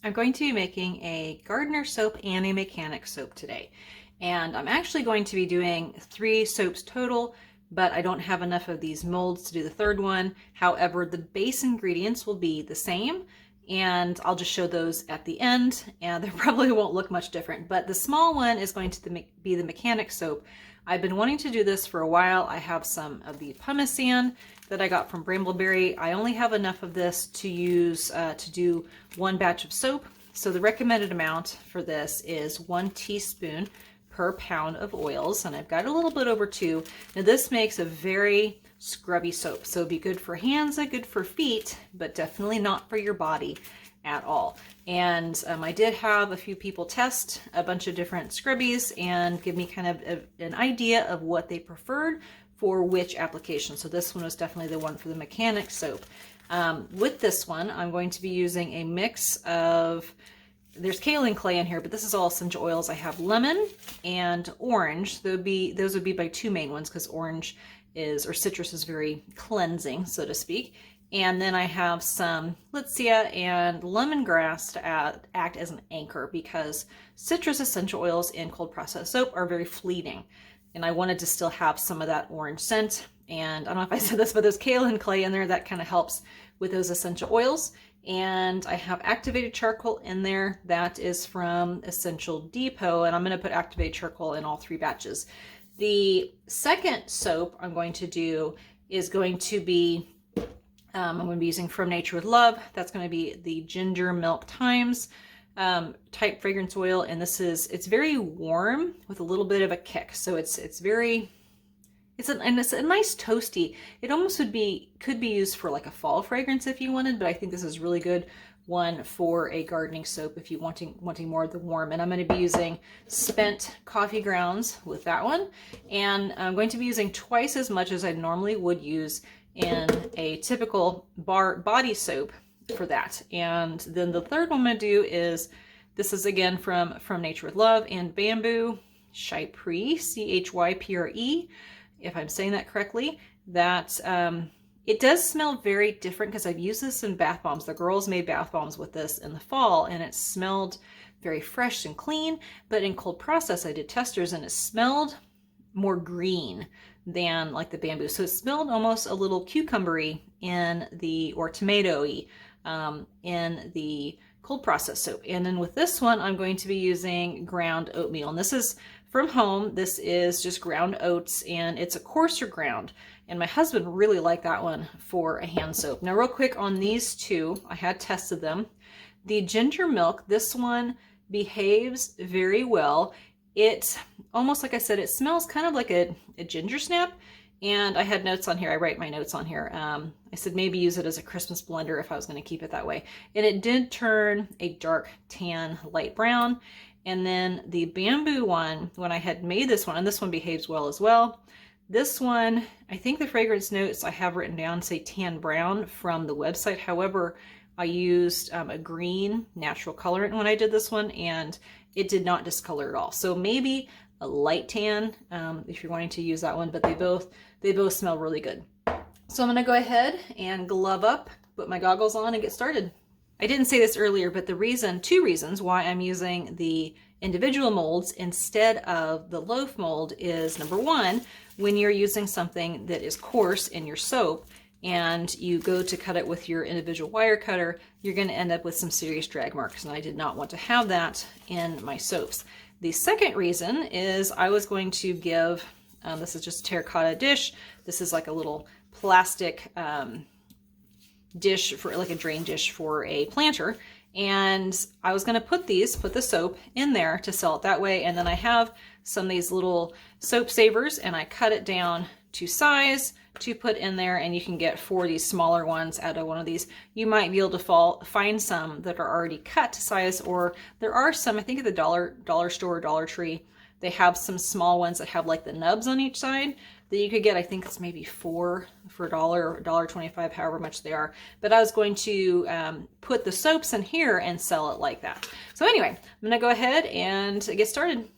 I'm going to be making a gardener soap and a mechanic soap today. And I'm actually going to be doing 3 soaps total, but I don't have enough of these molds to do the third one. However, the base ingredients will be the same, and I'll just show those at the end, and they probably won't look much different. But the small one is going to be the mechanic soap. I've been wanting to do this for a while. I have some of the pumice that I got from Brambleberry. I only have enough of this to use to do 1 batch of soap. So the recommended amount for this is 1 teaspoon per pound of oils, and I've got a little bit over 2. Now this makes a very scrubby soap, so it'd be good for hands and good for feet, but definitely not for your body at all. And I did have a few people test a bunch of different scrubbies and give me kind of an idea of what they preferred for which application. So this one was definitely the one for the mechanic soap. With this one, I'm going to be using a mix of, there's kaolin clay in here, but this is all essential oils. I have lemon and orange. Those would be my 2 main ones, because orange or citrus is very cleansing, so to speak. And then I have some Litsia and lemongrass to act as an anchor, because citrus essential oils in cold processed soap are very fleeting. And I wanted to still have some of that orange scent. And I don't know if I said this, but there's kaolin clay in there that kind of helps with those essential oils. And I have activated charcoal in there. That is from Essential Depot, and I'm going to put activated charcoal in all 3 batches. The second soap I'm going to do is going to be, I'm going to be using From Nature with Love. That's going to be the Ginger Milk Thymes type fragrance oil, and it's very warm with a little bit of a kick. So it's a nice toasty. It almost could be used for like a fall fragrance if you wanted, but I think this is really good one for a gardening soap if you wanting more of the warm. And I'm going to be using spent coffee grounds with that one, and I'm going to be using twice as much as I normally would use in a typical body soap for that. And then the third one I'm going to do is, this is again from Nature with Love and Bamboo Chypre, Chypre, if I'm saying that correctly. That it does smell very different, because I've used this in bath bombs. The girls made bath bombs with this in the fall, and it smelled very fresh and clean. But in cold process, I did testers, and it smelled more green than like the bamboo. So it smelled almost a little cucumbery or tomatoey in the cold process soap. And then with this one, I'm going to be using ground oatmeal. And this is from home. This is just ground oats, and it's a coarser ground. And my husband really liked that one for a hand soap. Now real quick on these 2, I had tested them. The ginger milk, this one behaves very well. It almost, like I said, it smells kind of like a ginger snap. And I had notes on here. I write my notes on here. I said maybe use it as a Christmas blender if I was going to keep it that way. And it did turn a dark tan, light brown. And then the bamboo one, when I had made this one, and this one behaves well as well. This one, I think the fragrance notes I have written down say tan brown from the website. However, I used a green natural colorant when I did this one, and it did not discolor at all. So maybe a light tan if you're wanting to use that one, but they both smell really good. So I'm going to go ahead and glove up, put my goggles on, and get started. I didn't say this earlier, but 2 reasons why I'm using the individual molds instead of the loaf mold is, number 1, when you're using something that is coarse in your soap and you go to cut it with your individual wire cutter, you're going to end up with some serious drag marks, and I did not want to have that in my soaps. The second reason is I was going to give, this is just a terracotta dish. This is like a little plastic dish, for like a drain dish for a planter. And I was going to put the soap in there to sell it that way. And then I have some of these little soap savers, and I cut it down to size to put in there, and you can get 4 of these smaller ones out of one of these. You might be able to find some that are already cut to size, or there are some, I think at the dollar store or Dollar Tree, they have some small ones that have like the nubs on each side that you could get. I think it's maybe 4 for $1 or $1.25, however much they are. But I was going to put the soaps in here and sell it like that. So anyway, I'm going to go ahead and get started.